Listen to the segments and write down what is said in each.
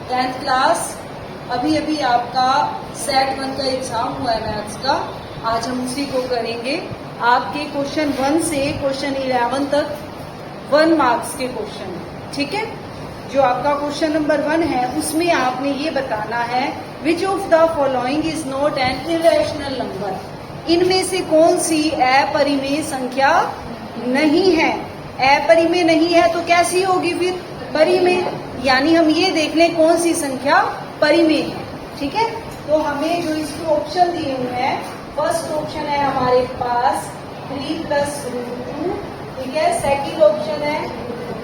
10th class, अभी अभी आपका सेट 1 का एग्जाम हुआ है मैथ्स का। आज हम उसी को करेंगे। आपके क्वेश्चन 1 से क्वेश्चन 11 तक 1 मार्क्स के क्वेश्चन है, ठीक है। जो आपका क्वेश्चन नंबर 1 है उसमें आपने ये बताना है which of the following is not an irrational number. इनमें से कौन सी अपरिमेय संख्या नहीं है। अपरिमेय नहीं है तो कैसी होगी फिर, परिमेय। यानी हम ये देख लें कौन सी संख्या परिमेय है, ठीक है। तो हमें जो इसके ऑप्शन दिए हुए हैं, फर्स्ट ऑप्शन है हमारे पास 3 + √2, ठीक है। सेकंड ऑप्शन है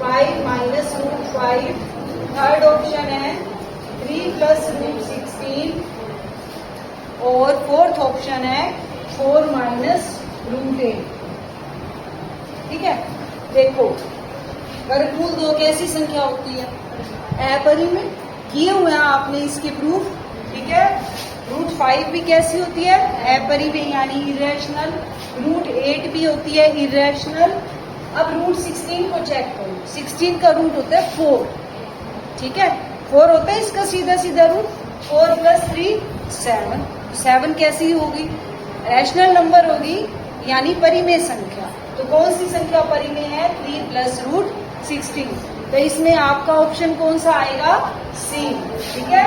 5 - √5, थर्ड ऑप्शन है 3 + √16 और फोर्थ ऑप्शन है 4 - √8, ठीक है। देखो वर्गमूल 2 कैसी संख्या होती है, अपरिमेय। किए हुए हैं आपने इसके प्रूफ, ठीक है। √5 भी कैसी होती है, अपरिमेय यानी इरेशनल। √8 भी होती है इरेशनल। अब √16 को चेक करो, 16 का रूट होता है 4, ठीक है। 4 होता है इसका सीधा सीधा रूट। 4 + 3 7, 7 कैसी होगी, रैशनल नंबर होगी यानी परिमेय संख्या। तो कौन सी संख्या परिमेय है, 3 + √16। तो इसमें आपका ऑप्शन कौन सा आएगा, सी, ठीक है।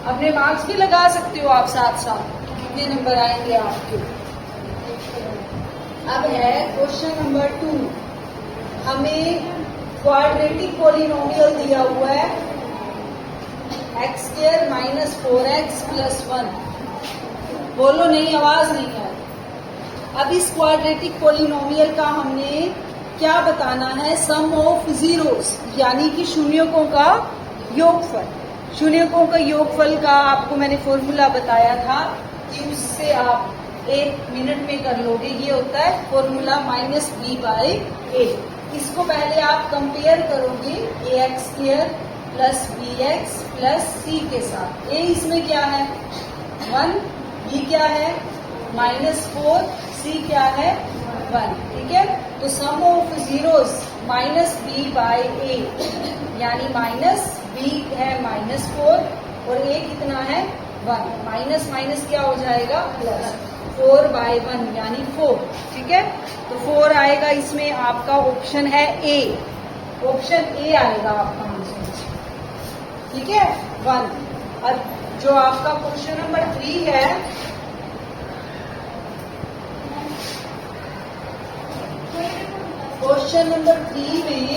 अपने मार्क्स भी लगा सकते हो आप साथ साथ, कितने नंबर आएंगे आपके। अब है क्वेश्चन नंबर 2। हमें क्वाड्रेटिक पॉलिनोमियल दिया हुआ है x² - 4x + 1। बोलो नहीं, आवाज नहीं है। अब इस क्वाड्रेटिक पॉलिनोमियल का हमने क्या बताना है, सम ऑफ जीरोस यानी कि शून्यकों का योगफल। शून्यकों का योगफल का आपको मैंने फॉर्मूला बताया था कि उससे आप 1 मिनट में कर लोगे। ये होता है फॉर्मूला -b/a। इसको पहले आप कंपेयर करोगे ax² + bx + c के साथ। a इसमें क्या है 1, b क्या है -4, c क्या है 1, ठीक है। तो सम ऑफ जीरोस -b/a यानी -b है -4 और a कितना है 1, माइनस माइनस क्या हो जाएगा प्लस, 4/1 यानी 4, ठीक है। तो 4 आएगा इसमें। आपका ऑप्शन है ए, ऑप्शन ए आएगा आपका आंसर, ठीक है 1। अब जो आपका क्वेश्चन नंबर 3 है, क्वेश्चन नंबर 3 में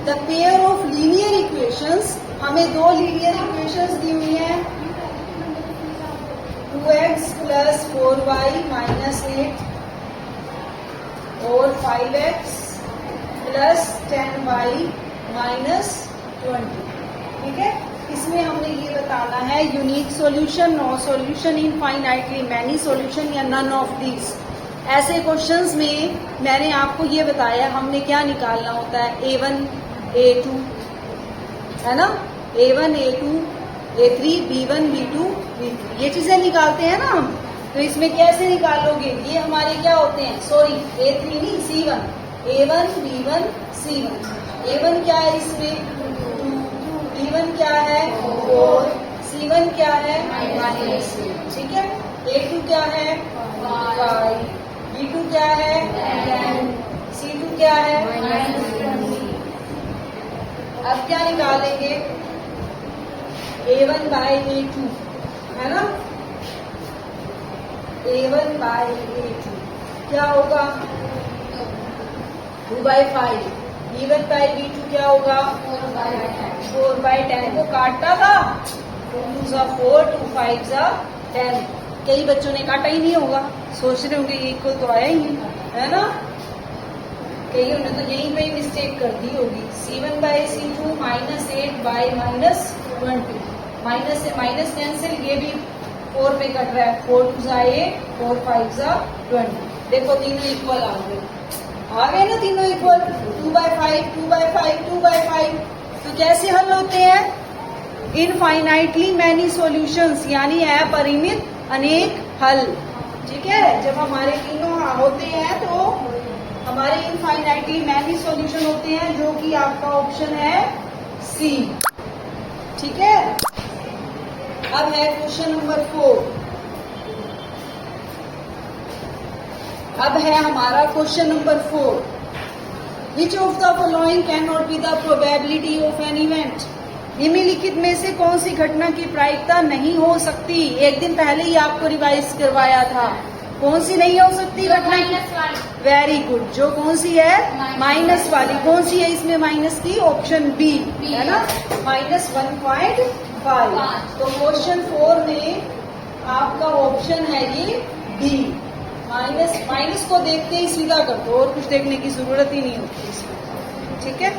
the pair of linear equations, हमें 2 लीनियर इक्वेशंस दी हुई हैं 2x + 4y - 8 और 5x + 10y - 20, ठीक है। इसमें हमने ये बताना है unique solution, no solution, infinitely many solution या नन ऑफ दीज। ऐसे क्वेश्चंस में मैंने आपको ये बताया हमने क्या निकालना होता है, A1 A2 है ना, A1 A2 A3 B1 B2 B3, ये चीजें निकालते हैं ना हम। तो इसमें कैसे निकालोगे, ये हमारे क्या होते हैं, सॉरी A3 नहीं C1, A1 B1 C1। A1 क्या है इसमें 2, B1 क्या है 4, C1 क्या है -3, ठीक है। A2 क्या है 5, B2 क्या है 10, C2 क्या है -20। अब क्या निकालेंगे, A1/A2 है ना, A1/A2 क्या होगा 2/5, B1/B2 क्या होगा 4/10। वो काटता था 2 × 4 2 × 5 = 10। कई बच्चों ने काटा ही नहीं होगा, सोच रहे होंगे ये इक्वल तो आया ही नहीं, है ना। कईयों ने तो यहीं पे मिस्टेक कर दी होगी। C1/C2 -8/-20, माइनस से माइनस कैंसिल, ये भी 4 पे कट रहा है, 4 2 × 8 4 5 = 20। देखो तीनों इक्वल आ गए ना, तीनों इक्वल 2/5 2/5 2/5। तो कैसे हल होते हैं, इनफाइनाइटली मैनी सॉल्यूशंस यानी अपरिमित अनेक हल, ठीक है। जब हमारे तीनों होते हैं तो हमारे इनफाइनाइटली मैनी सॉल्यूशन होते हैं, जो कि आपका ऑप्शन है सी। ठीक है, अब है क्वेश्चन नंबर 4। अब है हमारा question number 4। Which of the following can not be the probability of an event? निम्नलिखित में से कौन सी घटना की प्रायिकता नहीं हो सकती? एक दिन पहले ही आपको रिवाइज करवाया था। कौन सी नहीं हो सकती घटना की? Very good. जो कौन सी है? माइनस वाली। कौन सी है इसमें माइनस की? ऑप्शन बी है ना, -1.5। तो क्वेश्चन 4 में आपका ऑप्शन है ये बी। माइनस को देखते ही सीधा कर दो, और कुछ देखने की जरूरत ही नहीं होती इसमें। ठीक है,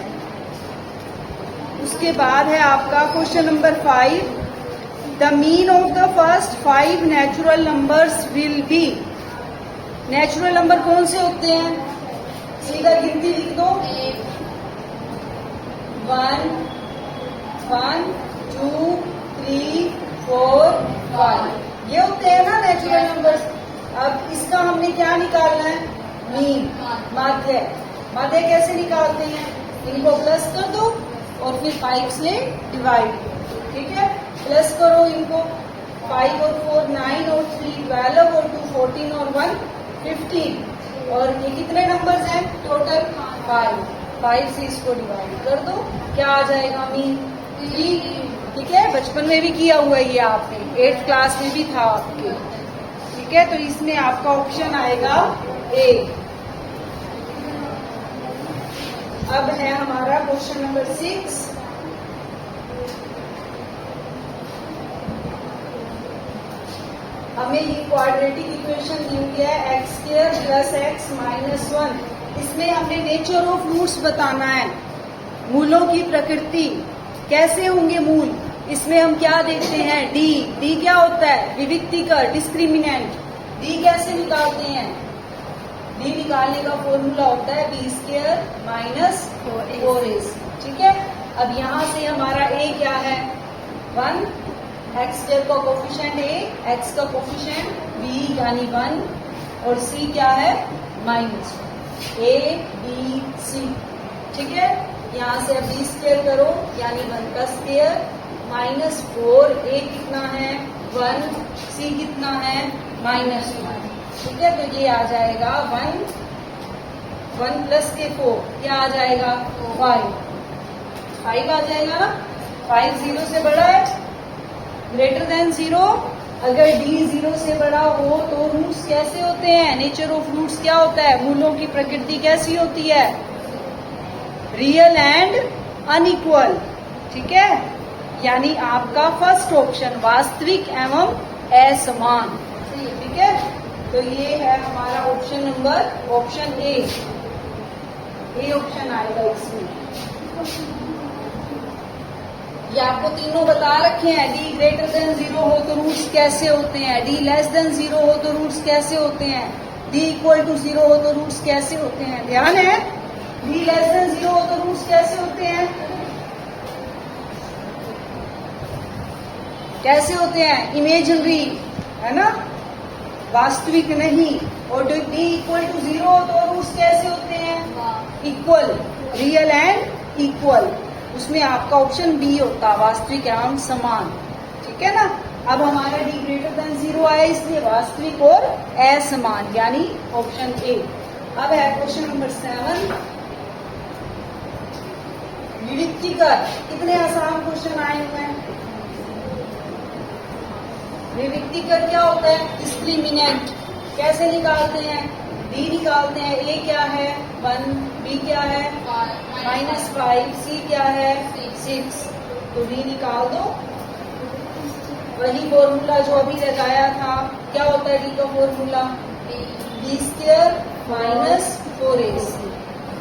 उसके बाद है आपका question number 5। The mean of the first 5 natural numbers will be. Natural number कौन से होते हैं? सीधा गिनती लिख दो। 1, 2, 3, 4, 5 ये होते हैं ना नेचुरल नंबर्स। अब इसका हमने क्या निकालना है? मीन, माध्य। माध्य कैसे निकालते हैं? इनको प्लस कर दो और फिर 5 से डिवाइड। ठीक है, प्लस करो इनको। 5 और 4 9 और 3 12 और 2 14 और 1 15। और ये कितने नंबर्स हैं टोटल? 5 से इसको डिवाइड कर दो, क्या आ जाएगा? मीन 3। ठीक है, बचपन में भी किया हुआ है ये आपने, 8th क्लास में भी था आपके। ठीक है, तो इसमें आपका ऑप्शन आएगा ए। अब है हमारा क्वेश्चन नंबर 6। हमें ये क्वाड्रेटिक इक्वेशन दी हुई है x² + x - 1। इसमें हमने नेचर ऑफ रूट्स बताना है, मूलों की प्रकृति। कैसे होंगे मूल? इसमें हम क्या देखते हैं? डी क्या होता है? विविक्तिकर, डिस्क्रिमिनेंट। डी कैसे निकालते हैं? डी निकालने का फॉर्मूला होता है b² - 4ac। ठीक है, अब यहाँ से हमारा a क्या है? 1, x² का कोफिशिएंट a, x का कोफिशिएंट b यानी 1, और c क्या है? -1। a b c। ठीक है, यहाँ से अब b² करो यानी 1 का स्क्वायर -4। a कितना है? 1, c कितना है? -1। ठीक है, तो ये आ जाएगा 1 प्लस के 4 क्या आ जाएगा? 5 आ जाएगा ना। 5 0 से बड़ा है, ग्रेटर देन 0। अगर d 0 से बड़ा हो तो रूट्स कैसे होते हैं? नेचर ऑफ रूट्स क्या होता है? मूलों की प्रकृति कैसी होती है? Real and unequal. ठीक है, यानी आपका फर्स्ट ऑप्शन वास्तविक एवं असमान। ठीक है, तो ये है हमारा option number, option A option आएगा इसमें। ये आपको तीनों बता रखे हैं। डी ग्रेटर देन 0 हो तो रूट्स कैसे होते हैं, डी लेस देन 0 हो तो रूट्स कैसे होते हैं, डी इक्वल टू 0 हो तो रूट्स कैसे होते हैं। ध्यान है, डी लेस देन 0 हो तो रूट्स कैसे होते हैं? कैसे होते हैं? इमेजिनरी, है ना, वास्तविक नहीं। और डी इक्वल टू 0 हो तो रूट्स कैसे होते हैं? Equal, real and equal. उसमें आपका ऑप्शन बी होता, वास्तविक एवं समान। ठीक है ना। अब हमारा डी ग्रेटर देन 0 आया, इसलिए वास्तविक और असमान, यानी ऑप्शन ए। अब है क्वेश्चन नंबर 7, विविक्तिकर। कितने आसान क्वेश्चन आए हुए हैं। विविक्तिकर क्या होता है? डिस्क्रिमिनेंट। कैसे निकालते हैं? डी निकालते हैं। ए क्या है? 1, बी क्या है? -5, सी क्या है? 6। तो डी निकाल दो। वही फॉर्मूला जो अभी लगाया था, क्या होता है डी का फॉर्मूला? b² - 4ac।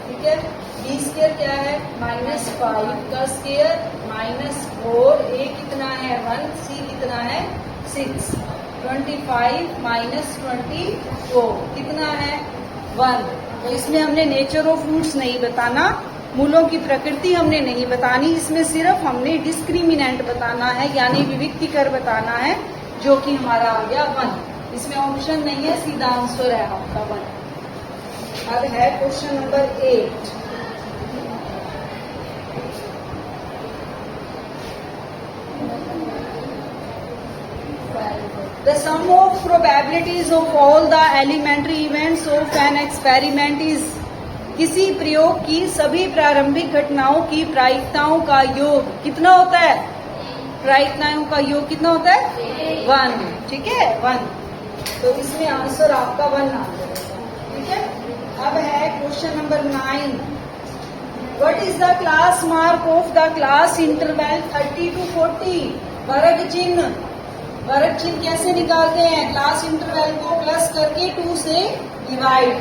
ठीक है, b² क्या है? -5 का स्क्वायर -4, a कितना है? 1, c कितना है? 6। 25 - 24 कितना है? 1। तो इसमें हमने नेचर ऑफ रूट्स नहीं बताना, मूलों की प्रकृति हमने नहीं बतानी, इसमें सिर्फ हमने डिस्क्रिमिनेंट बताना है, यानी विविक्तिकर बताना है, जो कि हमारा आ गया 1। इसमें ऑप्शन नहीं है, सीधा आंसर है आपका 1। अब है question number 8। sum of probabilities of all the elementary events of an experiment is, किसी प्रयोग की सभी प्रारंभिक घटनाओं की प्रायिकताओं का योग कितना होता है? प्रायिकताओं का योग कितना होता है? 1। ठीक है, 1। तो इसमें आंसर आपका 1 आ जाएगा। ठीक है, अब है question number 9। What is the class mark of the class interval 30 to 40? वर्ग चिन्ह, वर्ग चिन्ह कैसे निकालते हैं? क्लास इंटरवल को प्लस करके 2 से डिवाइड।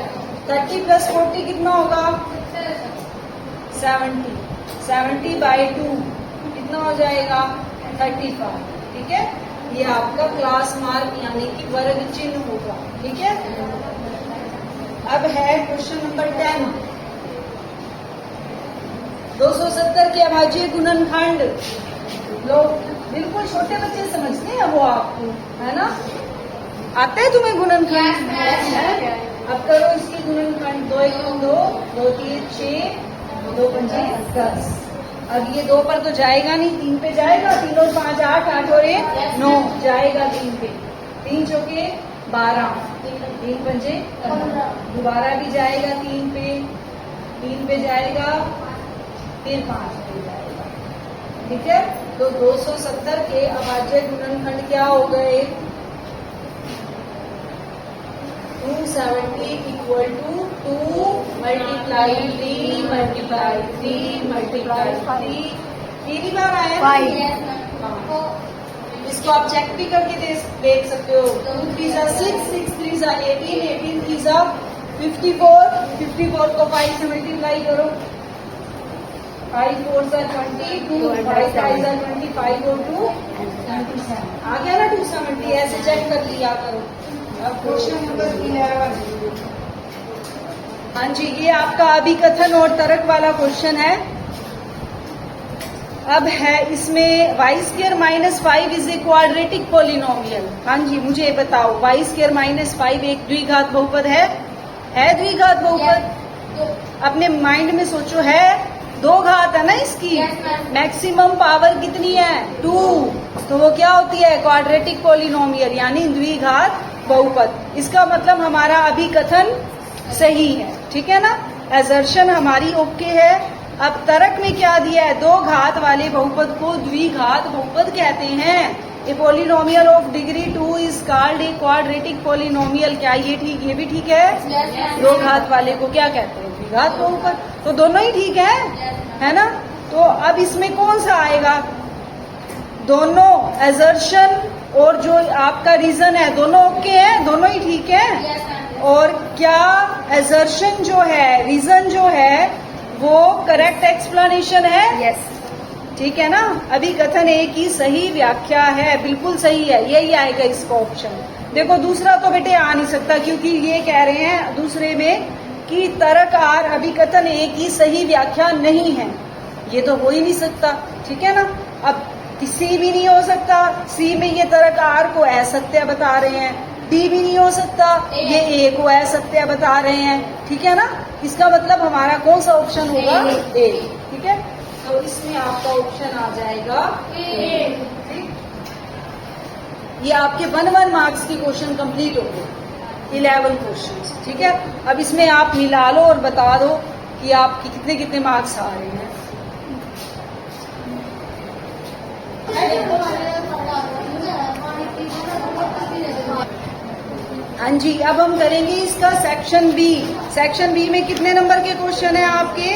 30 + 40 कितना होगा? 70। 70/2 कितना हो जाएगा? 35। ठीक है, ये आपका क्लास मार्क यानी कि वर्ग चिन्ह होगा। ठीक है, अब है क्वेश्चन नंबर 10। 270 के अभाज्य गुणनखंड, लोग बिल्कुल छोटे बच्चे समझते हैं वो आपको, है ना? आता है तुम्हें गुणनखंड? अब करो इसकी गुणनखंड। 2 × 1 2, 2 × 3 6, 2 × 5 10। अब ये 2 पर तो जाएगा नहीं, 3 पे जाएगा। 3 और 5 8, 8 और 1 9 जाएगा 3 पे। 3 चौके 12, 3 पंजे 15। दोबारा भी जाएगा 3 पे, 3 पे जाएगा, फिर 5 पे जाएगा। ठीक है, तो 270 के अभाज्य गुणनखंड क्या हो गए? 270 = 2 × 3 × 3 × 3 तीन बार आया 5। हाँ, इसको आप चेक भी करके देख सकते हो। 2 3 × 6, 6 3 × 18, 18 3 × 54, 54 को 5 से मल्टीप्लाई करो। 5 4 × 22, 5 5 × 25 और 2 27। आ गया ना 270? ऐसे चेक कर लिया करो। अब क्वेश्चन नंबर 11। हाँ जी, ये आपका अभिकथन और तर्क वाला क्वेश्चन है। अब है इसमें y² - 5 is a quadratic polynomial. हाँ जी, मुझे बताओ, y² - 5 एक द्विघात बहुपद है? द्विघात बहुपद? अपने माइंड में सोचो, है 2 घात है ना इसकी। मैक्सिमम पावर कितनी है? 2। तो वो क्या होती है? क्वाड्रेटिक पॉलिनोमियल यानी द्विघात बहुपद। इसका मतलब हमारा अभिकथन सही है। ठीक है ना, एजर्शन हमारी ओके है। अब तर्क में क्या दिया है? 2 घात वाले बहुपद को द्विघात बहुपद कहते हैं। A polynomial of degree 2 is called a quadratic polynomial. क्या ये ठीक, ये भी ठीक है? 2 घात वाले को क्या कहते हैं? द्विघात बहुपद। तो दोनों ही ठीक है ना? तो अब इसमें कौन सा आएगा? दोनों एजर्शन और जो आपका रीजन है दोनों ओके है, दोनों ही ठीक है। और क्या एजर्शन जो है, रीजन जो है, वो करेक्ट एक्सप्लेनेशन है? यस। ठीक है ना, अभिकथन एक ही सही व्याख्या है, बिल्कुल सही है, यही आएगा इसका ऑप्शन। देखो दूसरा तो बेटे आ नहीं सकता, क्योंकि ये कह रहे हैं दूसरे में कि तर्क आर अभिकथन एक ही सही व्याख्या नहीं है। ये तो हो ही नहीं सकता। ठीक है ना, अब सी भी नहीं हो सकता। सी में ये तर्क आर को असत्य बता रहे हैं। डी भी नहीं हो सकता, ये ए को असत्य बता रहे हैं। ठीक है ना, इसका मतलब हमारा कौन सा ऑप्शन होगा? ए। ठीक है, तो इसमें आपका ऑप्शन आ जाएगा ए। ठीक, ये आपके 1 मार्क्स के क्वेश्चन कंप्लीट हो गए, 11 क्वेश्चंस। ठीक है, अब इसमें आप मिला लो और बता दो कि आपके कितने कितने मार्क्स आ रहे हैं। हाँ जी, अब हम करेंगे इसका सेक्शन बी। सेक्शन बी में कितने नंबर के क्वेश्चन है आपके?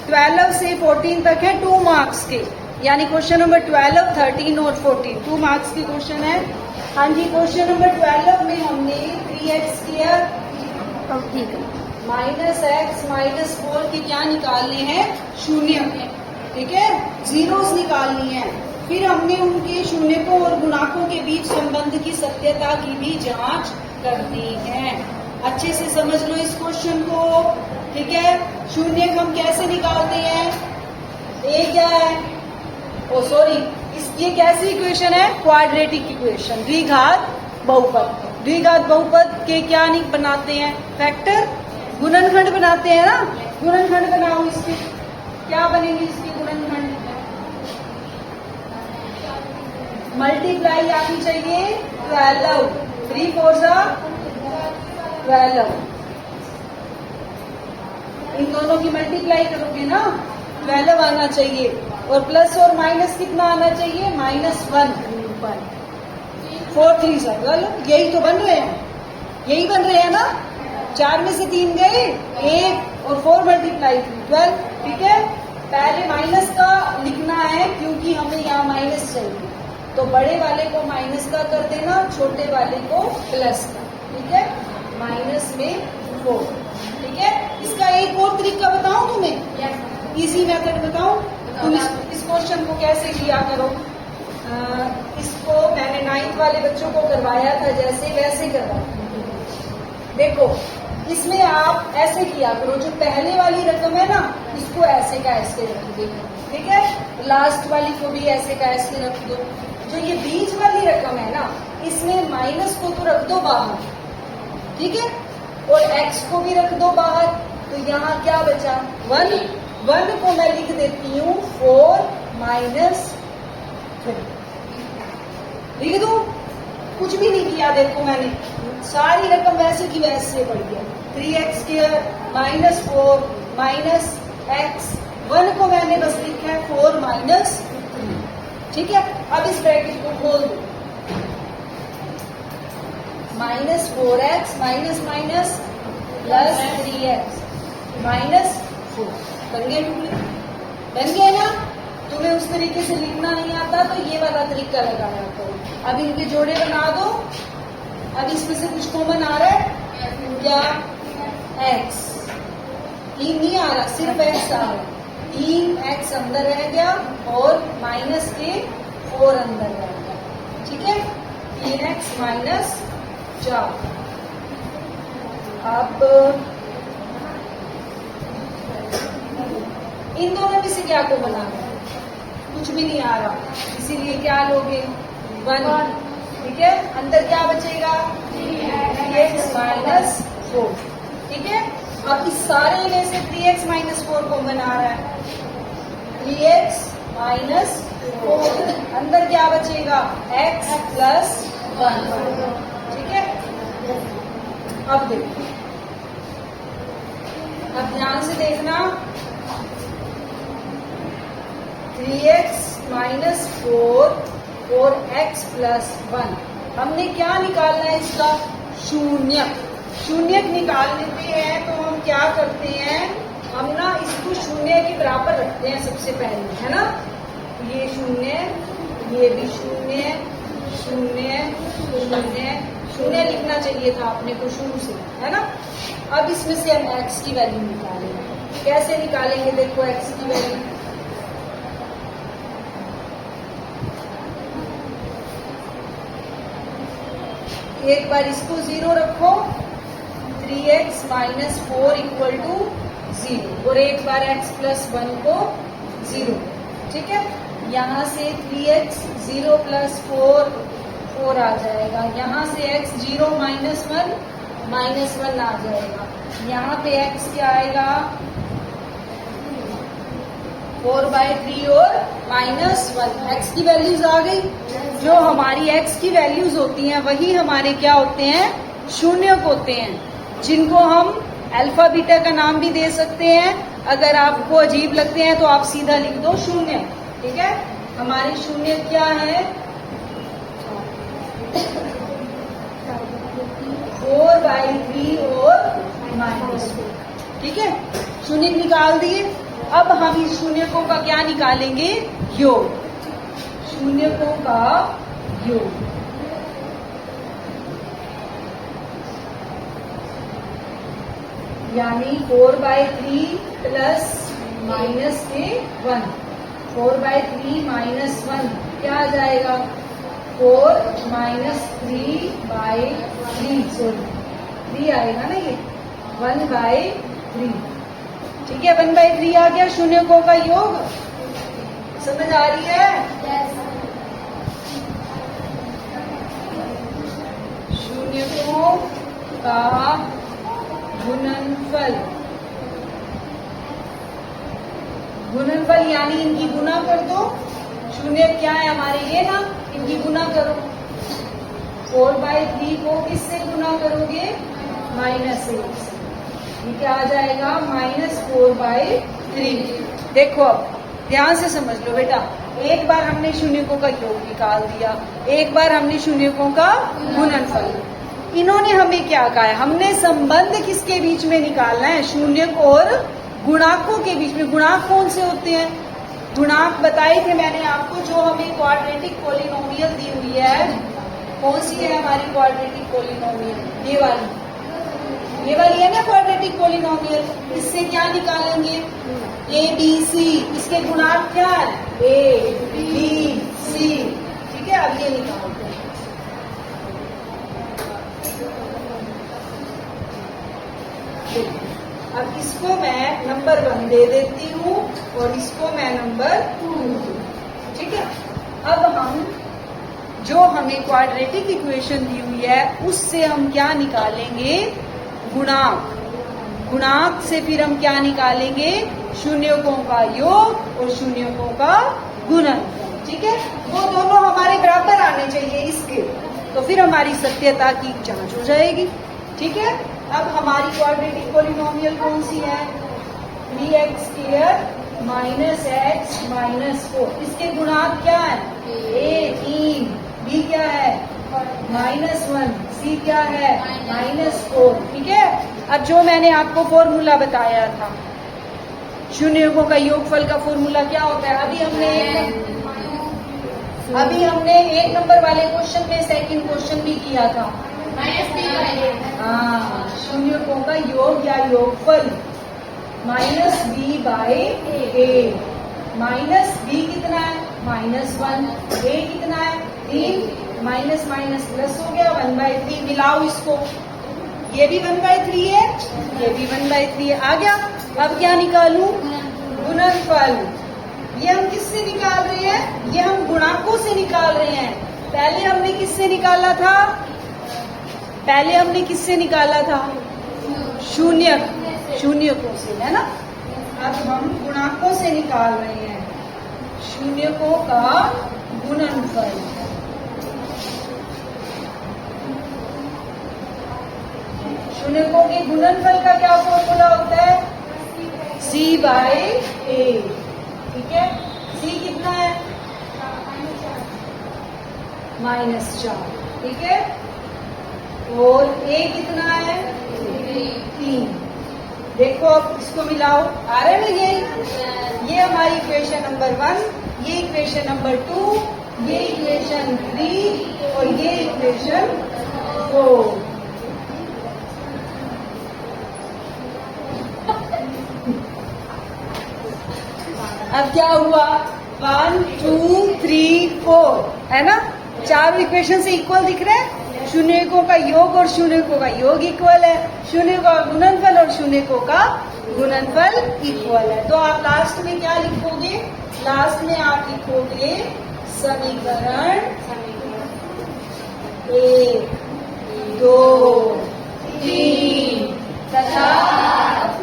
12 से 14 तक है 2 मार्क्स के, यानी क्वेश्चन नंबर 12, 13 और 14 2 मार्क्स के क्वेश्चन है। हाँ जी, क्वेश्चन नंबर 12 में हमने 3x² -x -4 के क्या निकालने हैं? शून्य। ठीक है, जीरोस निकालनी है। फिर हमने उनके शून्यकों और गुणाकों के बीच संबंध की सत्यता की भी जांच करनी है। अच्छे से समझ लो इस क्वेश्चन को। ठीक है, शून्य हम कैसे निकालते हैं? ए क्या है? ओ सॉरी, ये कैसी इक्वेशन है? क्वाड्रेटिक इक्वेशन, द्विघात बहुपद। द्विघात बहुपद के क्या नहीं बनाते हैं? फैक्टर, गुणनखंड बनाते हैं ना। गुणनखंड बनाओ इसके, क्या बनेंगे इसके गुणनखंड? मल्टीप्लाई आनी चाहिए 12, 3 4 12, इन दोनों की मल्टीप्लाई करोगे ना 12 आना चाहिए, और प्लस और माइनस कितना आना चाहिए, -1। 4 3 12, यही तो बन रहे हैं, यही बन रहे हैं ना। 4 में से 3 गए, 1 और 4 मल्टीप्लाई 12। ठीक है, पहले माइनस का लिखना है क्योंकि हमें यहाँ माइनस चाहिए, तो बड़े वाले को माइनस का कर देना, छोटे वाले को प्लस का। ठीक है, माइनस में 4। ठीक है, इसका एक और तरीका बताऊं तुम्हें, इजी मेथड बताऊं। तुम इस क्वेश्चन को कैसे किया करो, इसको मैंने 9th वाले बच्चों को करवाया था, जैसे वैसे करवाया। देखो, इसमें आप ऐसे किया करो, जो पहले वाली रकम है ना, इसको ऐसे का ऐसे रख दो। ठीक है, लास्ट वाली को भी ऐसे का ऐसे रख दो। जो ये बीच वाली रकम है ना, इसमें माइनस को तो रख दो बाहर, ठीक है, और एक्स को भी रख दो बाहर। तो यहाँ क्या बचा, 1। 1 को मैं लिख देती हूँ 4 - 3, लिख दो। कुछ भी नहीं किया, देखो मैंने सारी रकम वैसे की वैसे पड़ी है। 3x² -4 -x, 1 को मैंने बस लिखा है 4 -3। ठीक है, अब इस ब्रैकेट को खोल दो, -4x प्लस 3x -4 बन गए टुकड़े, बन गए ना। तुम्हें उस तरीके से लिखना नहीं आता तो ये वाला तरीका लगाया करो। अब इनके जोड़े बना दो। अब इसमें से कुछ कॉमन आ रहा है क्या, x। 3 नहीं आ रहा, सिर्फ x आ रहा है। 3x अंदर रह गया और माइनस के 4 अंदर रह गया। ठीक है, 3x - 4। अब इन दोनों में से क्या को बना है, कुछ भी नहीं आ रहा, इसीलिए क्या लोगे, 1। ठीक है, अंदर क्या बचेगा, 3x - 4। ठीक है, अब इस सारे में से 3x - 4 को बना रहा है, 3x - 4। अंदर क्या बचेगा, x + 1। ठीक है, अब देखो, अब ध्यान से देखना, 3x - 4 और x + 1। हमने क्या निकालना है, इसका शून्यक। शून्यक निकाल लेते हैं तो हम क्या करते हैं, हम ना इसको शून्य के बराबर रखते हैं सबसे पहले, है ना। ये 0, ये भी 0 0 0 0 लिखना चाहिए था अपने को शुरू से, है ना। अब इसमें से हम x की वैल्यू निकालेंगे। कैसे निकालेंगे, देखो x की वैल्यू, एक बार इसको 0 रखो, 3x - 4 = 0, और एक बार x + 1 को 0। ठीक है, यहाँ से 3x 0 + 4 4 आ जाएगा, यहाँ से x 0 - 1 -1 आ जाएगा, यहाँ पे x क्या आएगा, 4/3 और -1। x की वैल्यूज आ गई। जो हमारी x की वैल्यूज होती हैं वही हमारे क्या होते हैं, शून्यक होते हैं, जिनको हम अल्फा बीटा का नाम भी दे सकते हैं। अगर आपको अजीब लगते हैं तो आप सीधा लिख दो शून्य। ठीक है, हमारे शून्य क्या है, 4/3 और -4। ठीक है, शून्य निकाल दिए। अब हम इस शून्यकों का क्या निकालेंगे, योग। शून्यकों का योग, यानी 4/3 प्लस माइनस के 1। 4/3 -1 क्या आ जाएगा, 4 - 3/3, सॉरी 3 आएगा ना, ये 1/3। ठीक है, 1/3 आ गया शून्यकों का योग। समझ आ रही है? शून्यकों का गुणनफल, गुणनफल यानी इनकी गुना कर दो। शून्य क्या है हमारे, ये ना, इनकी गुना करो। 4/3 को किससे गुना करोगे? -1 से। ये क्या आ जाएगा? -4/3। देखो अब ध्यान से समझ लो बेटा, एक बार हमने शून्यकों का योग निकाल दिया, एक बार हमने शून्यकों का गुणनफल। इन्होंने हमें क्या कहा है? हमने संबंध किसके बीच में निकालना है? शून्यक और गुणाकों के बीच में। गुणाक कौन से होते हैं? गुणाक बताए थे मैंने आपको, जो हमें क्वाड्रेटिक पॉलिनोमियल दी हुई है। कौन सी है हमारी क्वाड्रेटिक पॉलिनोमियल? ये वाली है ना क्वाड्रेटिक पॉलिनोमियल। इससे क्या निकालेंगे? ABC। इसके गुणाक क्या है? ABC। ठीक है, अब ये निकालते हैं। अब इसको मैं नंबर 1 दे देती हूँ और इसको मैं नंबर 2। ठीक है, अब हम जो हमें क्वाड्रेटिक इक्वेशन दी हुई है उससे हम क्या निकालेंगे? गुणाक। गुणाक से फिर हम क्या निकालेंगे? शून्यकों का योग और शून्यकों का गुणनफल। ठीक है, वो दोनों हमारे बराबर आने चाहिए इसके, तो फिर हमारी सत्यता की जांच हो जाएगी। ठीक है, अब हमारी क्वाड्रेटिक पॉलिनोमियल कौन सी है? 3x² -x -4। इसके गुणाक क्या है? A 3, B क्या है? -1, C क्या है? -4। ठीक है, अब जो मैंने आपको फॉर्मूला बताया था शून्यकों का योगफल का फॉर्मूला क्या होता है? अभी हमने एक नंबर वाले क्वेश्चन में सेकंड क्वेश्चन भी किया था। हाँ, शून्यकों का योग या योगफल -b/a। -b कितना है? -1। a कितना है? 3। माइनस माइनस प्लस हो गया 1/3। मिलाओ इसको, ये भी 1/3 है, ये भी 1/3 है। आ गया। अब क्या निकालूं? गुणनफल। ये हम किससे निकाल रहे हैं? ये हम गुणाकों से निकाल रहे हैं। पहले हमने किससे निकाला था? पहले हमने किससे निकाला था? शून्यकों से, है ना। अब हम गुणाकों से निकाल रहे हैं शून्यकों का गुणनफल। शून्यकों के गुणनफल का क्या फॉर्मूला होता है? C/A। ठीक है, C कितना है? -4। ठीक है, और A कितना है? 3। देखो अब इसको मिलाओ, आ रहा है ना? ये हमारी इक्वेशन नंबर 1, ये इक्वेशन नंबर 2, ये इक्वेशन 3 और ये इक्वेशन 4। अब क्या हुआ? 1 2 3 4, है ना। चार इक्वेशन से इक्वल दिख रहे हैं। शून्यकों का योग और शून्यकों का योग इक्वल है, शून्यकों का गुणनफल और शून्यकों का गुणनफल इक्वल है। तो आप लास्ट में क्या लिखोगे? लास्ट में आप लिखोगे समीकरण 1 2 3 तथा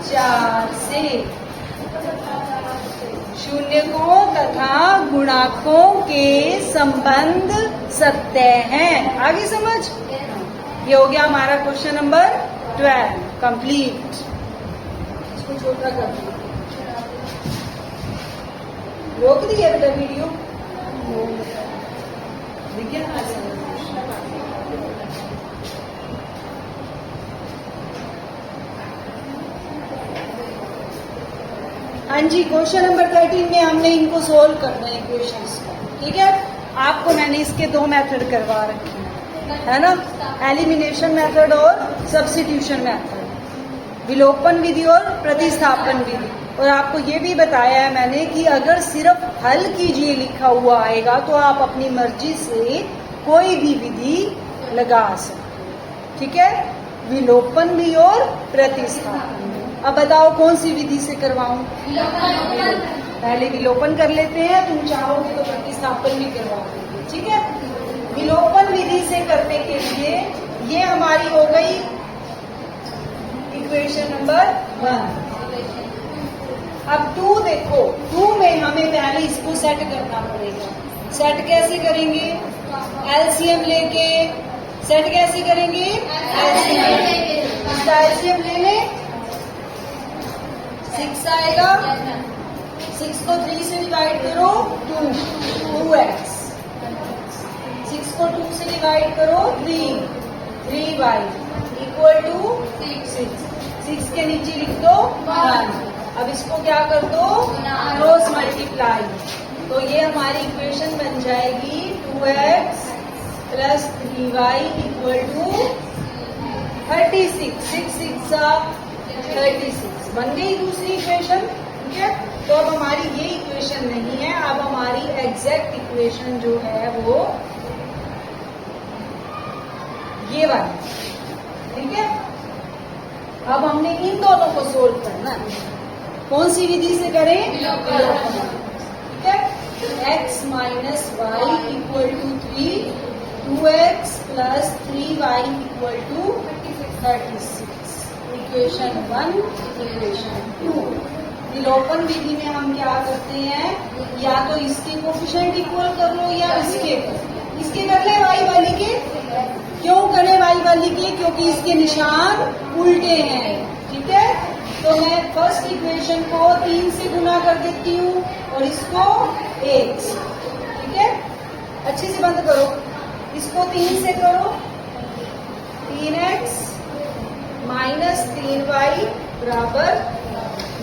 4 से शून्यकों तथा गुणाकों के संबंध सत्य हैं। आगे समझ? ये हो गया हमारा क्वेश्चन नंबर 12 कंप्लीट। इसको छोटा कर दो, रोक दिया बेटा वीडियो। देखिए ना, हाँ जी, क्वेश्चन नंबर 13 में हमने इनको सोल्व करना है इक्वेशंस को। ठीक है, आपको मैंने इसके 2 मेथड करवा रखे हैं, है ना। एलिमिनेशन मेथड और सब्स्टिट्यूशन मेथड, विलोपन विधि और प्रतिस्थापन विधि। और आपको ये भी बताया है मैंने कि अगर सिर्फ हल कीजिए लिखा हुआ आएगा तो आप अपनी मर्जी से कोई भी विधि लगा सकते। ठीक है, विलोपन भी और प्रतिस्थापन। अब बताओ कौन सी विधि से करवाऊं? पहले विलोपन कर लेते हैं, तुम चाहोगे तो प्रतिस्थापन भी करवा देंगे। ठीक है, विलोपन विधि से करने के लिए ये हमारी हो गई इक्वेशन नंबर 1। अब 2 देखो, 2 में हमें पहले इसको सेट करना पड़ेगा। सेट कैसे करेंगे? एलसीएम लेके सेट कैसे करेंगे? इसका एलसीएम ले लें, 6 आएगा, 6 को 3 से डिवाइड करो 2x, 6 को 2 से डिवाइड करो 3y इक्वल टू 6 के नीचे लिख दो 1। अब इसको क्या कर दो? Cross multiply. तो ये हमारी इक्वेशन बन जाएगी 2x plus 3y equal to 36। 6 6 36 बन गई दूसरी इक्वेशन। ठीक है, तो अब हमारी ये इक्वेशन नहीं है, अब हमारी एग्जैक्ट इक्वेशन जो है वो ये वाली। ठीक है, अब हमने इन दोनों को सोल्व करना है। कौन सी विधि से करें? ठीक है, x minus y equal to 3, 2x plus 3y equal to 36। Equation 1, equation 2। विलोपन विधि में हम क्या करते हैं? या तो इसके कोफिशिएंट इक्वल कर लो या इसके कर ले y वाली के। क्यों करें y वाली के? क्योंकि इसके निशान उल्टे हैं। ठीक है, तो मैं फर्स्ट इक्वेशन को 3 से गुना कर देती हूँ और इसको 1। ठीक है, अच्छे से बंद करो, इसको 3 से करो, 3x माइनस 3y बराबर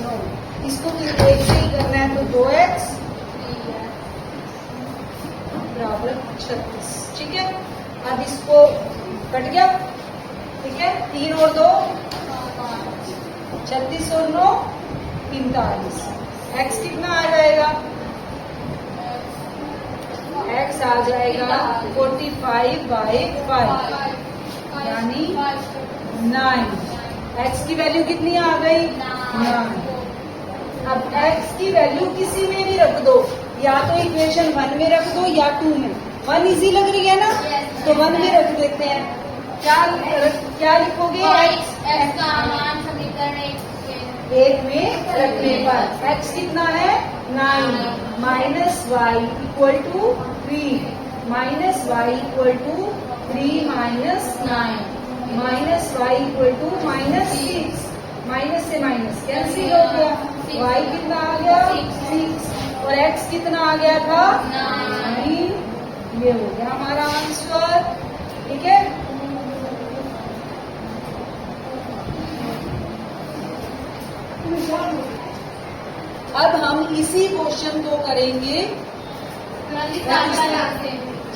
9। इसको 1 से ही करना है तो 2x बराबर 36। ठीक है, अब इसको कट गया। ठीक है, 3 और 2 36 और 9 45। x कितना आ जाएगा? x आ जाएगा 45/5 यानी 9। x की वैल्यू कितनी आ गई? 9। अब x की वैल्यू किसी में भी रख दो, या तो इक्वेशन 1 में रख दो या 2 में। 1 इजी लग रही है ना, तो 1 में रख देते हैं। क्या लिखोगे? x का मान समीकरण 1 में रखने पर x कितना है? 9 minus y equal to 3, minus y equal to 3 minus 9, minus y equal to minus 6। Minus से माइनस कैंसिल हो गया, y कितना आ गया? 6 और x कितना आ गया था? 9। ये हो गया हमारा आंसर। ठीक है, अब हम इसी क्वेश्चन को करेंगे।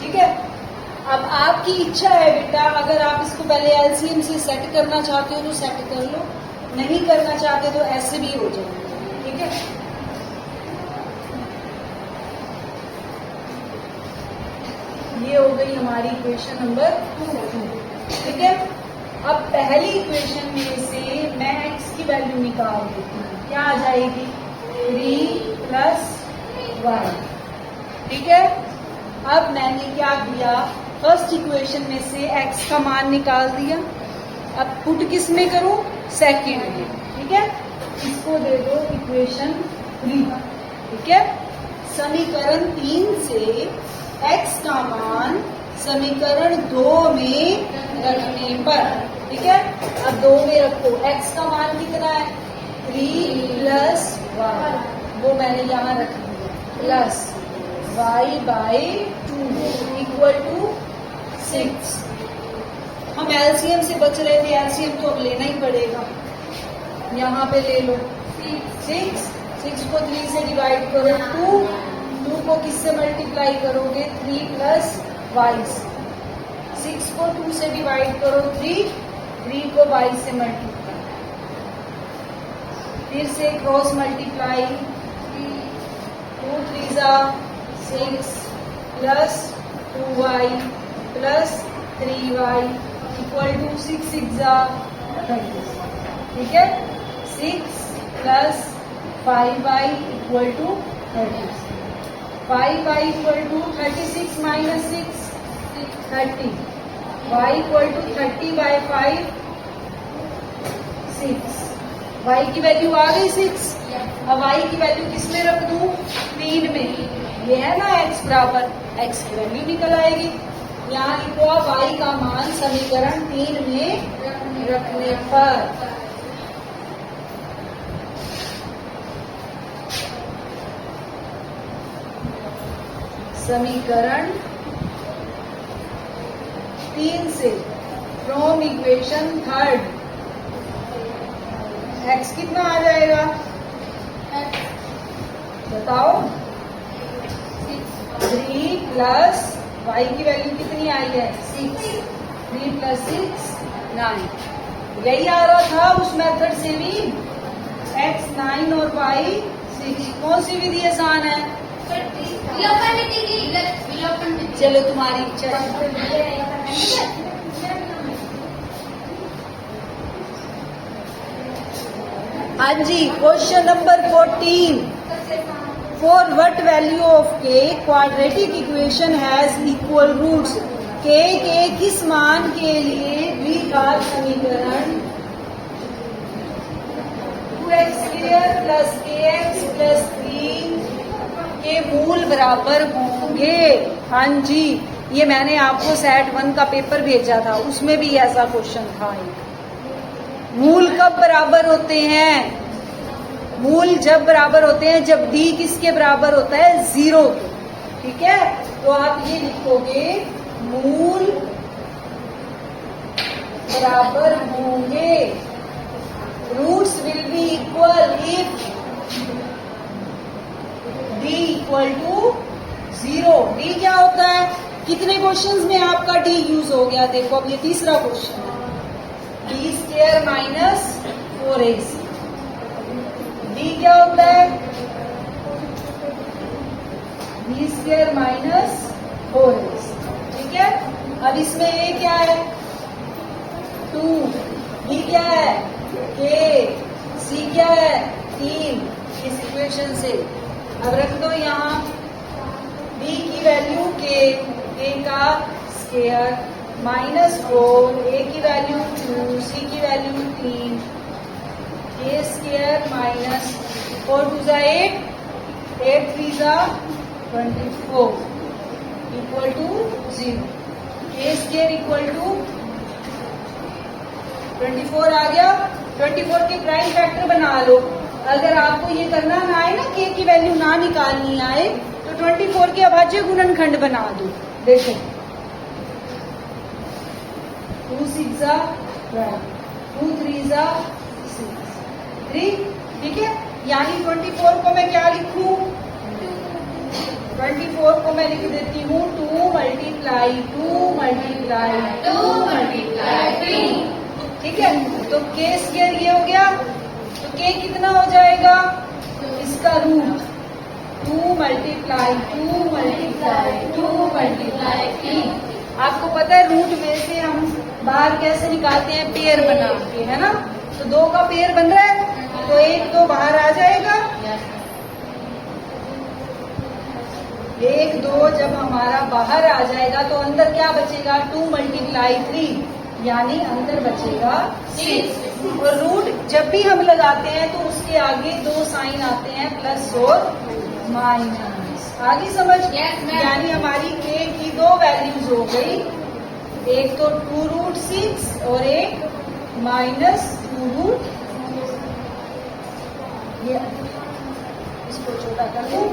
ठीक है, अब आपकी इच्छा है बेटा, अगर आप इसको पहले एलसीएम से सेट करना चाहते हो तो सेट कर लो, नहीं करना चाहते तो ऐसे भी हो जाएगा। ठीक है, ये हो गई हमारी इक्वेशन नंबर 2। ठीक है, अब पहली इक्वेशन में से मैं x की वैल्यू निकाल देती हूँ। क्या आ जाएगी? 3 प्लस y। ठीक है, अब मैंने क्या किया? फर्स्ट इक्वेशन में से x का मान निकाल दिया। अब पुट किस में करूं? सेकेंड में। ठीक है, इसको दे दो इक्वेशन 3। ठीक है, समीकरण 3 से x का मान समीकरण 2 में रखने पर। ठीक है, अब 2 में रखो। x का मान कितना है? 3 प्लस y, वो मैंने यहाँ रख दिया, प्लस y/2 इक्वल टू 6। हम एलसीएम से बच रहे थे, एलसीएम तो अब लेना ही पड़ेगा। यहाँ पे ले लो 6 को 3 से डिवाइड करो 2 को किससे मल्टीप्लाई करोगे? 3 प्लस y। 6 को 2 से डिवाइड करो 3 को y से मल्टीप्लाई, फिर से cross multiply, 2 3 6 plus 2y plus 3y equal to 6 6 30। ठीक है, 6 plus 5y equal to 30। 5y equal to 36 minus 6 30। y equal to 30/5 6। y की वैल्यू आ गई 6। अब y की वैल्यू किस में रख दूं? 3 में। ये है ना x बराबर, x की वैल्यू निकल आएगी। यहाँ लिखो आप y का मान समीकरण 3 में रखने पर। समीकरण 3 से फ्रॉम इक्वेशन थर्ड x कितना आ जाएगा बताओ। 3 प्लस y की वैल्यू कितनी आई है 6। 3 प्लस 6 9। यही आ रहा था उस मेथड से भी, x 9 और y 6। कौन सी विधि आसान है? चलो तुम्हारी इच्छा। हाँ जी, question number 14। For what value of k quadratic equation has equal roots? k के किस मान के लिए द्विघात समीकरण 2x² प्लस kx प्लस 3 के मूल बराबर होंगे? हाँ जी, ये मैंने आपको सेट 1 का पेपर भेजा था, उसमें भी ऐसा क्वेश्चन था। मूल कब बराबर होते हैं? मूल जब बराबर होते हैं जब d किसके बराबर होता है 0 के। ठीक है, तो आप ये लिखोगे मूल बराबर होंगे, roots will be equal if d equal to 0। d क्या होता है? कितने क्वेश्चंस में आपका d यूज हो गया? देखो अब ये तीसरा क्वेश्चन है, d² माइनस 4ac। d क्या होता है? d² minus 4ac। ठीक है, अब इसमें a क्या है 2, d क्या है k, c क्या है 3। इस इक्वेशन से अब रख दो यहाँ d की वैल्यू k का स्क्वायर -4, a की वैल्यू 2, c की वैल्यू 3, k² माइनस 4 2 जा 8, 8 3 जा 24 equal to 0। k² equal to 24 आ गया। 24 के प्राइम फैक्टर बना लो। अगर आपको ये करना ना आए ना, k की वैल्यू ना निकालनी आए, तो 24 के अभाज्य गुणनखंड बना दो। देखो 2 6 जा 12, 2 3 जा 6 3। ठीक है, यानी 24 को मैं क्या लिखूं? 24 को मैं लिख देती हूँ 2 मल्टीप्लाई 2 मल्टीप्लाई 2 मल्टीप्लाई 3। ठीक है, तो k² ये हो गया, तो k कितना हो जाएगा? इसका रूट 2 मल्टीप्लाई 2 मल्टीप्लाई 2 मल्टीप्लाई 3। आपको पता है रूट में से हम बाहर कैसे निकालते हैं? पेयर बना के, है ना। तो 2 का पेयर बन रहा है, तो 1 2 बाहर आ जाएगा। 1 2 जब हमारा बाहर आ जाएगा तो अंदर क्या बचेगा? 2 मल्टीप्लाई 3, यानी अंदर बचेगा 6। और रूट जब भी हम लगाते हैं तो उसके आगे 2 साइन आते हैं, प्लस और माइनस। आगे समझ? यानी हमारी k की 2 वैल्यूज हो गई, एक तो 2√6 और एक -2√। ये इसको छोटा कर दूं।